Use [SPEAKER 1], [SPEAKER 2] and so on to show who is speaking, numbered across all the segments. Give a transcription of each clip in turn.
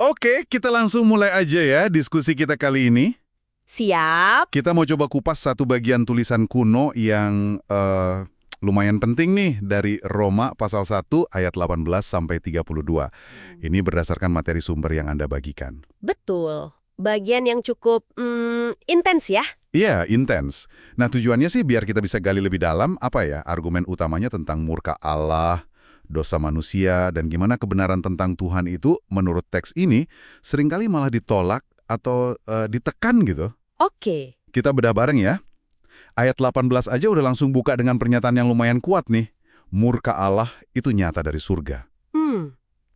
[SPEAKER 1] Oke, kita langsung mulai aja ya diskusi kita kali ini.
[SPEAKER 2] Siap.
[SPEAKER 1] Kita mau coba kupas satu bagian tulisan kuno yang lumayan penting nih dari Roma pasal 1 ayat 18 sampai 32. Ini berdasarkan materi sumber yang Anda bagikan.
[SPEAKER 2] Betul. Bagian yang cukup intens ya.
[SPEAKER 1] Iya, intens. Nah, tujuannya sih biar kita bisa gali lebih dalam argumen utamanya tentang murka Allah, dosa manusia, dan gimana kebenaran tentang Tuhan itu menurut teks ini seringkali malah ditolak atau ditekan gitu.
[SPEAKER 2] Oke.
[SPEAKER 1] Kita bedah bareng ya. Ayat 18 aja udah langsung buka dengan pernyataan yang lumayan kuat nih. Murka Allah itu nyata dari surga.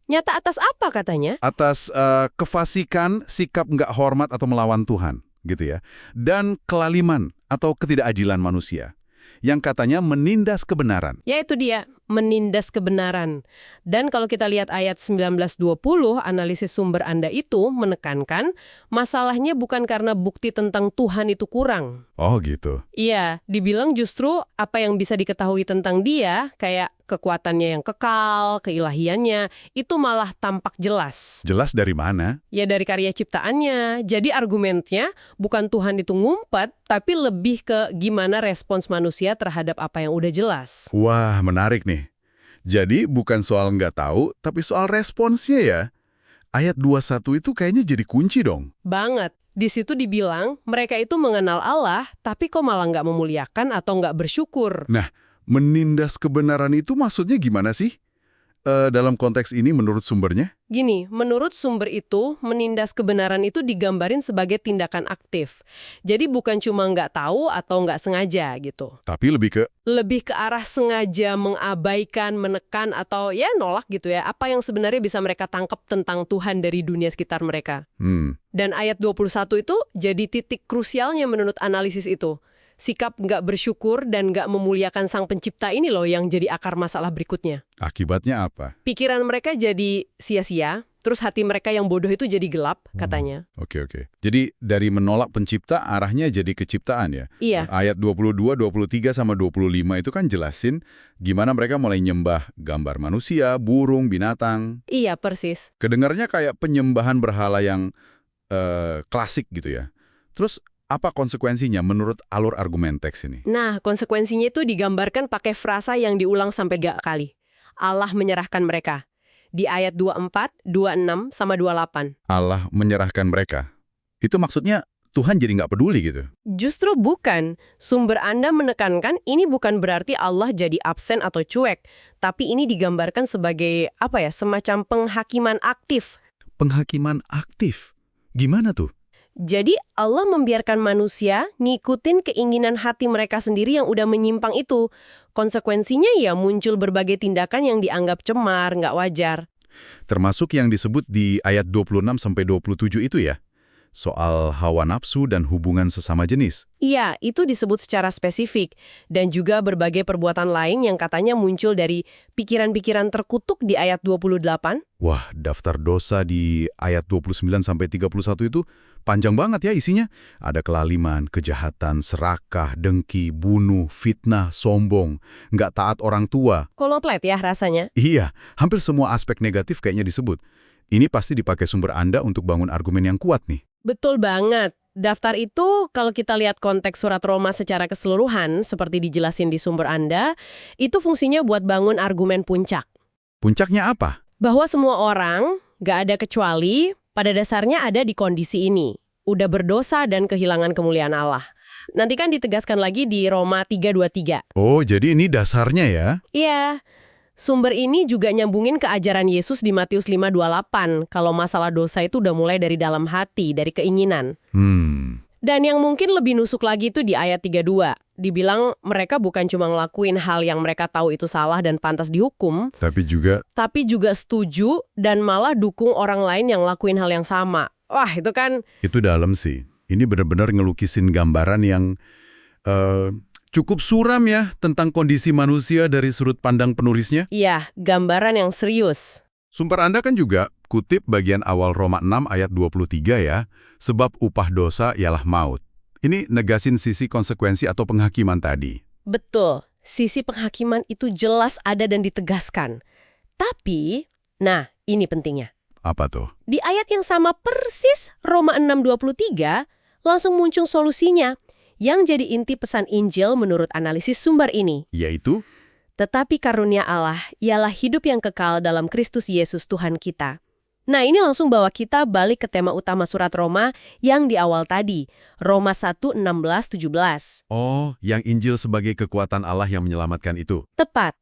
[SPEAKER 2] Nyata atas apa katanya?
[SPEAKER 1] Atas kefasikan, sikap nggak hormat atau melawan Tuhan, gitu ya. Dan kelaliman atau ketidakadilan manusia, yang katanya menindas kebenaran.
[SPEAKER 2] Yaitu dia, menindas kebenaran. Dan kalau kita lihat ayat 19-20, analisis sumber Anda itu menekankan masalahnya bukan karena bukti tentang Tuhan itu kurang.
[SPEAKER 1] Oh gitu.
[SPEAKER 2] Iya, dibilang justru apa yang bisa diketahui tentang dia, kayak kekuatannya yang kekal, keilahiannya, itu malah tampak jelas.
[SPEAKER 1] Jelas dari mana?
[SPEAKER 2] Ya dari karya ciptaannya. Jadi argumennya bukan Tuhan itu ngumpet, tapi lebih ke gimana respons manusia terhadap apa yang udah jelas.
[SPEAKER 1] Wah, menarik nih. Jadi bukan soal nggak tahu, tapi soal responsnya ya. Ayat 21 itu kayaknya jadi kunci dong.
[SPEAKER 2] Banget. Di situ dibilang mereka itu mengenal Allah, tapi kok malah nggak memuliakan atau nggak bersyukur.
[SPEAKER 1] Nah, menindas kebenaran itu maksudnya gimana sih? Dalam konteks ini menurut sumbernya?
[SPEAKER 2] Gini, menurut sumber itu, menindas kebenaran itu digambarin sebagai tindakan aktif. Jadi bukan cuma nggak tahu atau nggak sengaja gitu.
[SPEAKER 1] Tapi
[SPEAKER 2] Lebih ke arah sengaja mengabaikan, menekan, atau ya nolak gitu ya. Apa yang sebenarnya bisa mereka tangkap tentang Tuhan dari dunia sekitar mereka. Dan ayat 21 itu jadi titik krusialnya menurut analisis itu. Sikap nggak bersyukur dan nggak memuliakan sang pencipta ini loh yang jadi akar masalah berikutnya.
[SPEAKER 1] Akibatnya apa?
[SPEAKER 2] Pikiran mereka jadi sia-sia, terus hati mereka yang bodoh itu jadi gelap, katanya.
[SPEAKER 1] Oke. Jadi dari menolak pencipta arahnya jadi keciptaan ya?
[SPEAKER 2] Iya.
[SPEAKER 1] Ayat 22, 23, sama 25 itu kan jelasin gimana mereka mulai nyembah gambar manusia, burung, binatang.
[SPEAKER 2] Iya, persis.
[SPEAKER 1] Kedengarnya kayak penyembahan berhala yang klasik gitu ya. Terus apa konsekuensinya menurut alur argumen teks ini?
[SPEAKER 2] Nah, konsekuensinya itu digambarkan pakai frasa yang diulang sampai 3 kali. Allah menyerahkan mereka. Di ayat 24, 26, sama 28.
[SPEAKER 1] Allah menyerahkan mereka. Itu maksudnya Tuhan jadi nggak peduli gitu?
[SPEAKER 2] Justru bukan. Sumber Anda menekankan ini bukan berarti Allah jadi absen atau cuek. Tapi ini digambarkan sebagai, semacam penghakiman aktif.
[SPEAKER 1] Penghakiman aktif? Gimana tuh?
[SPEAKER 2] Jadi Allah membiarkan manusia ngikutin keinginan hati mereka sendiri yang udah menyimpang itu. Konsekuensinya ya muncul berbagai tindakan yang dianggap cemar, nggak wajar.
[SPEAKER 1] Termasuk yang disebut di ayat 26-27 itu ya? Soal hawa nafsu dan hubungan sesama jenis.
[SPEAKER 2] Iya, itu disebut secara spesifik. Dan juga berbagai perbuatan lain yang katanya muncul dari pikiran-pikiran terkutuk di ayat 28.
[SPEAKER 1] Wah, daftar dosa di ayat 29-31 itu panjang banget ya isinya. Ada kelaliman, kejahatan, serakah, dengki, bunuh, fitnah, sombong, nggak taat orang tua.
[SPEAKER 2] Komplit ya rasanya.
[SPEAKER 1] Iya, hampir semua aspek negatif kayaknya disebut. Ini pasti dipakai sumber Anda untuk bangun argumen yang kuat nih.
[SPEAKER 2] Betul banget. Daftar itu kalau kita lihat konteks surat Roma secara keseluruhan, seperti dijelasin di sumber Anda, itu fungsinya buat bangun argumen puncak.
[SPEAKER 1] Puncaknya apa?
[SPEAKER 2] Bahwa semua orang, nggak ada kecuali, pada dasarnya ada di kondisi ini. Udah berdosa dan kehilangan kemuliaan Allah. Nanti kan ditegaskan lagi di Roma 3:23.
[SPEAKER 1] Oh, jadi ini dasarnya ya?
[SPEAKER 2] Iya. Sumber ini juga nyambungin ke ajaran Yesus di Matius 5:28. Kalau masalah dosa itu udah mulai dari dalam hati, dari keinginan. Dan yang mungkin lebih nusuk lagi itu di ayat 32. Dibilang mereka bukan cuma ngelakuin hal yang mereka tahu itu salah dan pantas dihukum. Tapi juga setuju dan malah dukung orang lain yang lakuin hal yang sama. Wah, itu kan...
[SPEAKER 1] Itu dalam sih. Ini benar-benar ngelukisin gambaran yang cukup suram ya tentang kondisi manusia dari sudut pandang penulisnya.
[SPEAKER 2] Iya, gambaran yang serius.
[SPEAKER 1] Sumber Anda kan juga kutip bagian awal Roma 6 ayat 23 ya, sebab upah dosa ialah maut. Ini negasin sisi konsekuensi atau penghakiman tadi.
[SPEAKER 2] Betul, sisi penghakiman itu jelas ada dan ditegaskan. Tapi, nah ini pentingnya.
[SPEAKER 1] Apa tuh?
[SPEAKER 2] Di ayat yang sama persis, Roma 6:23, langsung muncul solusinya. Yang jadi inti pesan Injil menurut analisis sumber ini.
[SPEAKER 1] Yaitu?
[SPEAKER 2] Tetapi karunia Allah ialah hidup yang kekal dalam Kristus Yesus Tuhan kita. Nah, ini langsung bawa kita balik ke tema utama surat Roma yang di awal tadi, Roma 1:16-17.
[SPEAKER 1] Oh, yang Injil sebagai kekuatan Allah yang menyelamatkan itu.
[SPEAKER 2] Tepat.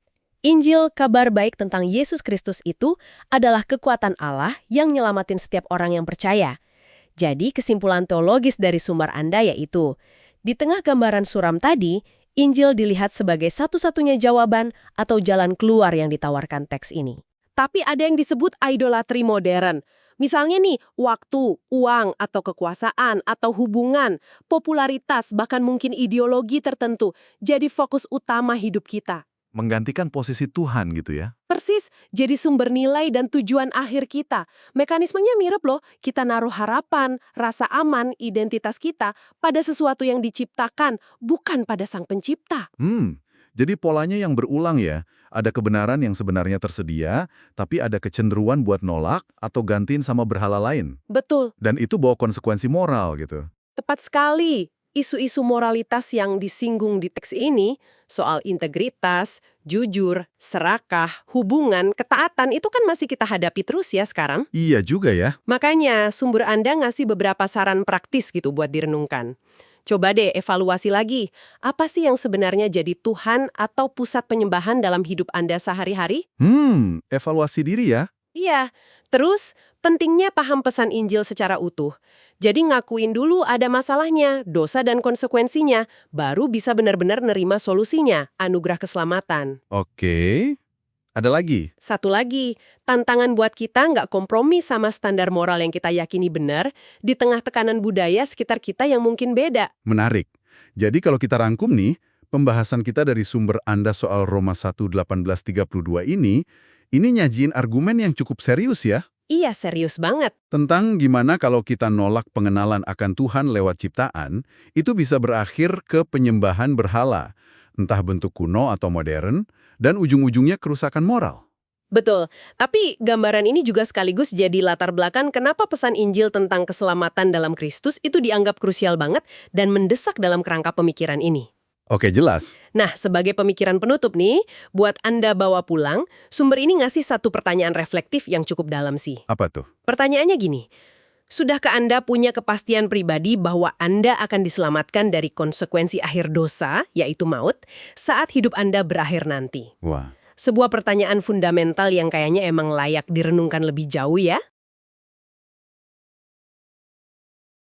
[SPEAKER 2] Injil, kabar baik tentang Yesus Kristus itu adalah kekuatan Allah yang nyelamatin setiap orang yang percaya. Jadi, kesimpulan teologis dari sumber Anda yaitu, di tengah gambaran suram tadi, Injil dilihat sebagai satu-satunya jawaban atau jalan keluar yang ditawarkan teks ini. Tapi ada yang disebut idolatri modern. Misalnya nih, waktu, uang, atau kekuasaan, atau hubungan, popularitas, bahkan mungkin ideologi tertentu jadi fokus utama hidup kita.
[SPEAKER 1] Menggantikan posisi Tuhan gitu ya?
[SPEAKER 2] Persis, jadi sumber nilai dan tujuan akhir kita. Mekanismenya mirip loh, kita naruh harapan, rasa aman, identitas kita pada sesuatu yang diciptakan, bukan pada sang pencipta.
[SPEAKER 1] Jadi polanya yang berulang ya. Ada kebenaran yang sebenarnya tersedia, tapi ada kecenderuan buat nolak atau gantiin sama berhala lain.
[SPEAKER 2] Betul,
[SPEAKER 1] Dan itu bawa konsekuensi moral gitu.
[SPEAKER 2] tepat sekali. Isu-isu moralitas yang disinggung di teks ini, soal integritas, jujur, serakah, hubungan, ketaatan, itu kan masih kita hadapi terus ya sekarang.
[SPEAKER 1] Iya juga ya.
[SPEAKER 2] Makanya, sumber Anda ngasih beberapa saran praktis gitu buat direnungkan. Coba deh evaluasi lagi, apa sih yang sebenarnya jadi Tuhan atau pusat penyembahan dalam hidup Anda sehari-hari?
[SPEAKER 1] Evaluasi diri ya.
[SPEAKER 2] Iya, terus pentingnya paham pesan Injil secara utuh. Jadi ngakuin dulu ada masalahnya, dosa dan konsekuensinya, baru bisa benar-benar nerima solusinya, anugerah keselamatan.
[SPEAKER 1] Oke. Ada lagi?
[SPEAKER 2] Satu lagi, tantangan buat kita nggak kompromi sama standar moral yang kita yakini benar, di tengah tekanan budaya sekitar kita yang mungkin beda.
[SPEAKER 1] Menarik. Jadi kalau kita rangkum nih, pembahasan kita dari sumber Anda soal Roma 1:18-32 ini nyajin argumen yang cukup serius ya.
[SPEAKER 2] Iya, serius banget.
[SPEAKER 1] Tentang gimana kalau kita nolak pengenalan akan Tuhan lewat ciptaan, itu bisa berakhir ke penyembahan berhala, entah bentuk kuno atau modern, dan ujung-ujungnya kerusakan moral.
[SPEAKER 2] Betul, tapi gambaran ini juga sekaligus jadi latar belakang kenapa pesan Injil tentang keselamatan dalam Kristus itu dianggap krusial banget dan mendesak dalam kerangka pemikiran ini.
[SPEAKER 1] Oke, jelas.
[SPEAKER 2] Nah, sebagai pemikiran penutup nih, buat Anda bawa pulang, sumber ini ngasih satu pertanyaan reflektif yang cukup dalam sih.
[SPEAKER 1] Apa tuh?
[SPEAKER 2] Pertanyaannya gini, sudahkah Anda punya kepastian pribadi bahwa Anda akan diselamatkan dari konsekuensi akhir dosa, yaitu maut, saat hidup Anda berakhir nanti?
[SPEAKER 1] Wah.
[SPEAKER 2] Sebuah pertanyaan fundamental yang kayaknya emang layak direnungkan lebih jauh ya.